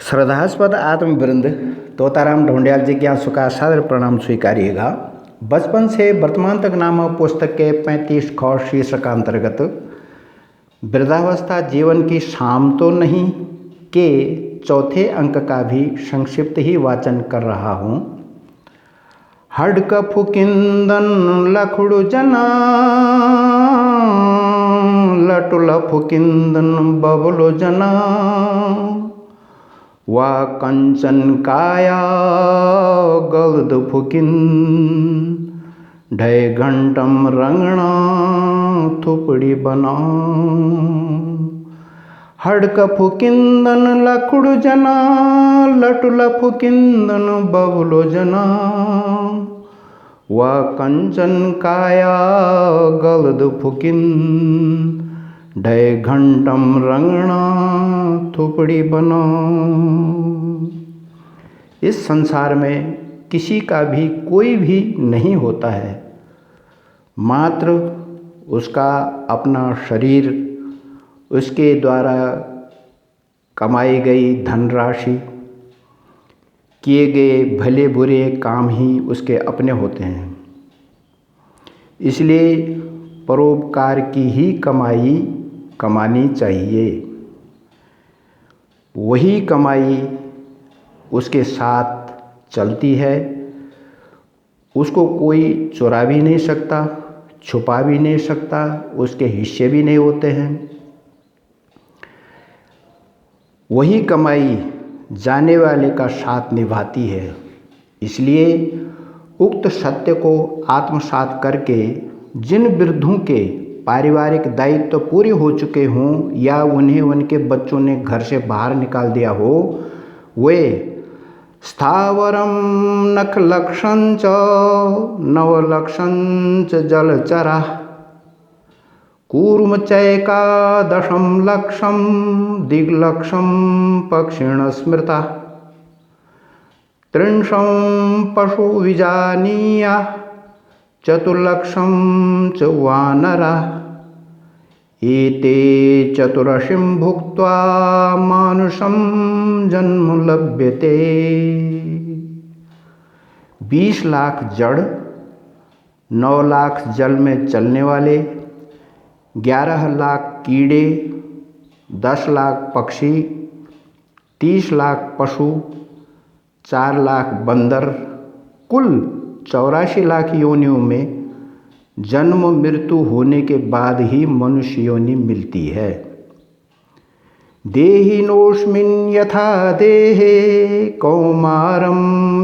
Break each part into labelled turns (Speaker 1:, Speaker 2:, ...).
Speaker 1: श्रद्धास्पद आत्मवृंद तोताराम ढोंडियाल जिज्ञासु का सादर प्रणाम स्वीकारिएगा। बचपन से वर्तमान तक नामक पुस्तक के 35 खौर शीर्षकांतर्गत वृद्धावस्था जीवन की शाम तो नहीं के चौथे अंक का भी संक्षिप्त ही वाचन कर रहा हूँ। हड्क फुकिंदन लखुड़ जना लटुल फुकिंदन बबलो जना वा कंचन काया गल्द फुकिन ढय घंटम रंगना थुपड़ी बना हड्क फुकिंदन लखुड़ जना लटुल फुकिंदन बबलो जना वा कंचन काया गल्द फुकिन ढय घंटम रंगना थुपड़ी बना। इस संसार में किसी का भी कोई भी नहीं होता है, मात्र उसका अपना शरीर, उसके द्वारा कमाई गई धनराशि, किए गए भले बुरे काम ही उसके अपने होते हैं। इसलिए परोपकार की ही कमाई कमानी चाहिए। वही कमाई उसके साथ चलती है, उसको कोई चुरा भी नहीं सकता, छुपा भी नहीं सकता, उसके हिस्से भी नहीं होते हैं। वही कमाई जाने वाले का साथ निभाती है। इसलिए उक्त सत्य को आत्मसात करके जिन वृद्धों के पारिवारिक दायित्व पूरे हो चुके हों या उन्हें उनके बच्चों ने घर से बाहर निकाल दिया हो, वे स्थावरम नखलक्षं च नवलक्षं च जलचरा कूर्मचैकादशं लक्षं दिग्लक्षं पक्षिण स्मृता त्रिंशं पशु विजानीया चतुर्लक्षं च वानरा एते चतुरशिं भुक्त्वा मानुषं जन्म लभ्यते। 20 लाख जड़, 9 लाख जल में चलने वाले, 11 लाख कीड़े, 10 लाख पक्षी, 30 लाख पशु, 4 लाख बंदर, कुल 84 लाख योनियों में जन्म मृत्यु होने के बाद ही मनुष्य योनि मिलती है। देहिनोऽस्मिन् यथा देहे कौमारं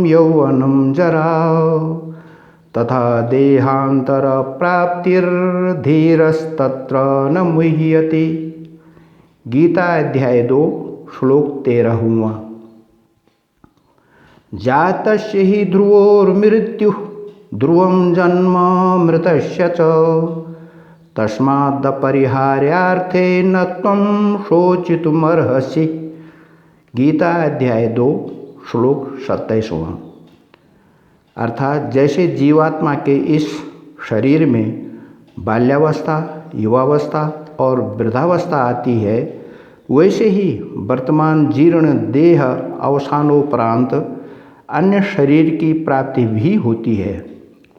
Speaker 1: यौवनं जरा तथा देहांतर प्राप्तिर्धीरस्तत्र न मुह्यते। गीता अध्याय 2 श्लोक 13वां। जातस्य हि ध्रुवोर्मृत्युः ध्रुवं जन्म मृतस्य च तस्मादपरिहार्यार्थे न त्वं शोचितुमर्हसि। गीता अध्याय 2 श्लोक 27वां। अर्थात जैसे जीवात्मा के इस शरीर में बाल्यावस्था, युवावस्था और वृद्धावस्था आती है, वैसे ही वर्तमान जीर्ण देह अवसानोपरांत अन्य शरीर की प्राप्ति भी होती है।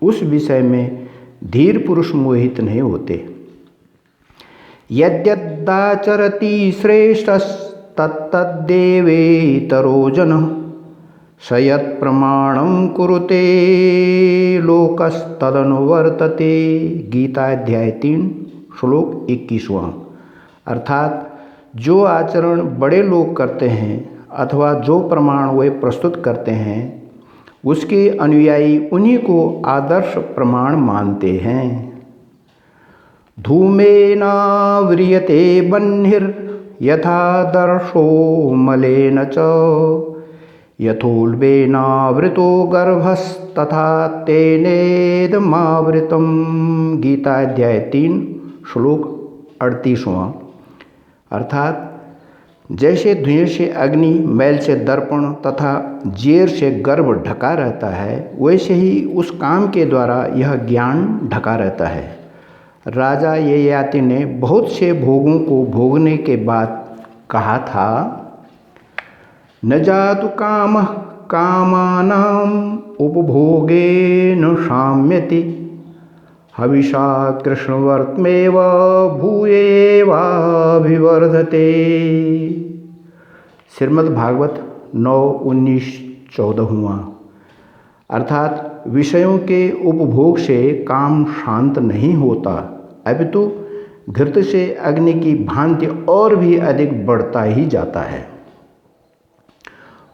Speaker 1: उस विषय में धीर पुरुष मोहित नहीं होते। यद्यदाचरति श्रेष्ठस्तत्तद्देवेतरो जनः स यत्प्रमाणं कुरुते लोकस्तदनुवर्तते। गीता अध्याय 3 श्लोक 21वां। अर्थात जो आचरण बड़े लोग करते हैं अथवा जो प्रमाण वे प्रस्तुत करते हैं, उसके अनुयायी उन्हीं को आदर्श प्रमाण मानते हैं। धूमेन व्रियते बह्निर् यथादर्शो मलेन च यथोल्बेनावृतो गर्भस्तथा तेनेदमावृतम्। गीता अध्याय 3 श्लोक 38वां। अर्थात जैसे धुएं से अग्नि, मैल से दर्पण तथा जेर से गर्भ ढका रहता है, वैसे ही उस काम के द्वारा यह ज्ञान ढका रहता है। राजा ययाति ने बहुत से भोगों को भोगने के बाद कहा था, न जातु कामः कामानाम् उपभोगेन शाम्यति हविषा कृष्णवर्त्मेव भूयेवाभिवर्धते। श्रीमद् भागवत 9:19-14। अर्थात विषयों के उपभोग से काम शांत नहीं होता, अपितु घृत से अग्नि की भांति और भी अधिक बढ़ता ही जाता है।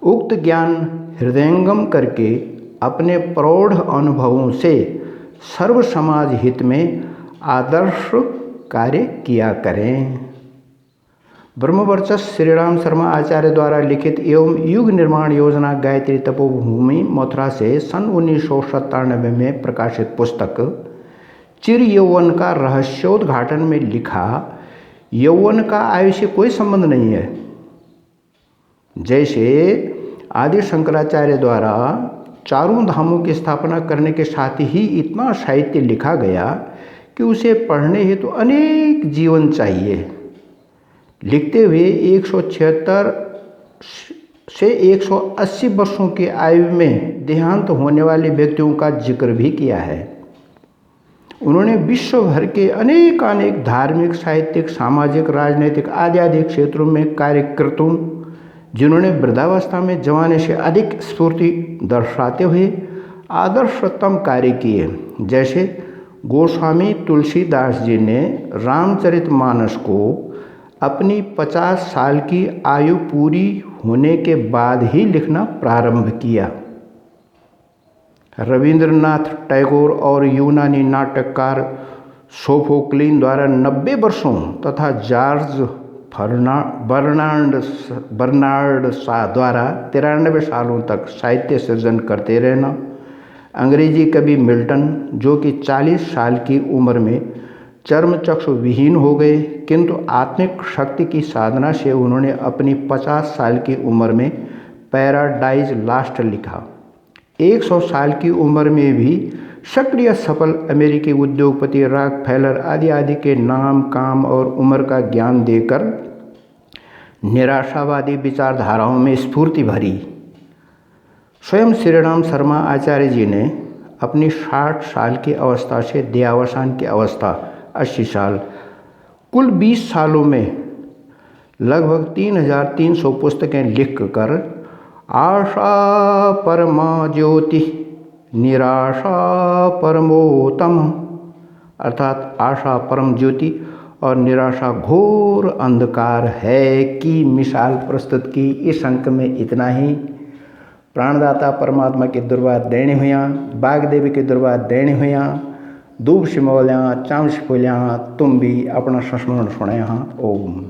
Speaker 1: उक्त ज्ञान हृदयंगम करके अपने प्रौढ़ अनुभवों से सर्व समाज हित में आदर्श कार्य किया करें। ब्रह्मवर्चस्व श्रीराम शर्मा आचार्य द्वारा लिखित एवं युग निर्माण योजना गायत्री तपोभूमि मथुरा से सन 1997 में प्रकाशित पुस्तक चिर यौवन का रहस्योद्घाटन में लिखा, यौवन का आयु से कोई संबंध नहीं है। जैसे आदि शंकराचार्य द्वारा चारों धामों की स्थापना करने के साथ ही इतना साहित्य लिखा गया कि उसे पढ़ने हेतु अनेक जीवन चाहिए। लिखते हुए 176 से 180 वर्षों की आयु में देहांत होने वाले व्यक्तियों का जिक्र भी किया है। उन्होंने विश्व भर के अनेक धार्मिक, साहित्यिक, सामाजिक, राजनीतिक आदि क्षेत्रों में कार्यकर्ताओं, जिन्होंने वृद्धावस्था में जवानी से अधिक स्फूर्ति दर्शाते हुए आदर्शतम कार्य किए। जैसे गोस्वामी तुलसीदास जी ने रामचरितमानस को अपनी 50 साल की आयु पूरी होने के बाद ही लिखना प्रारंभ किया। रविंद्रनाथ टैगोर और यूनानी नाटककार सोफोक्लिस द्वारा 90 वर्षों तथा जॉर्ज बर्नार्ड शॉ द्वारा 93 सालों तक साहित्य सृजन करते रहना। अंग्रेजी कवि मिल्टन, जो कि 40 साल की उम्र में चर्मचक्षु विहीन हो गए, किंतु आत्मिक शक्ति की साधना से उन्होंने अपनी 50 साल की उम्र में पैराडाइज लॉस्ट लिखा। 100 साल की उम्र में भी सक्रिय सफल अमेरिकी उद्योगपति रॉकफेलर आदि के नाम, काम और उम्र का ज्ञान देकर निराशावादी विचारधाराओं में स्फूर्ति भरी। स्वयं श्रीराम शर्मा आचार्य जी ने अपनी 60 साल की अवस्था से देहावसान की अवस्था 80 साल, कुल 20 सालों में लगभग 3300 पुस्तकें लिखकर आशा परमा ज्योति निराशा परमोत्तम, अर्थात आशा परम ज्योति और निराशा घोर अंधकार है की मिसाल प्रस्तुत की। इस अंक में इतना ही। प्राणदाता परमात्मा की दुर्बा देने हुआ, बागदेवी की दुर्बा देने हुआ, दूब सिमोलियाँ चाम सिपोलियाँ, तुम भी अपना संस्मरण सुने। ओम।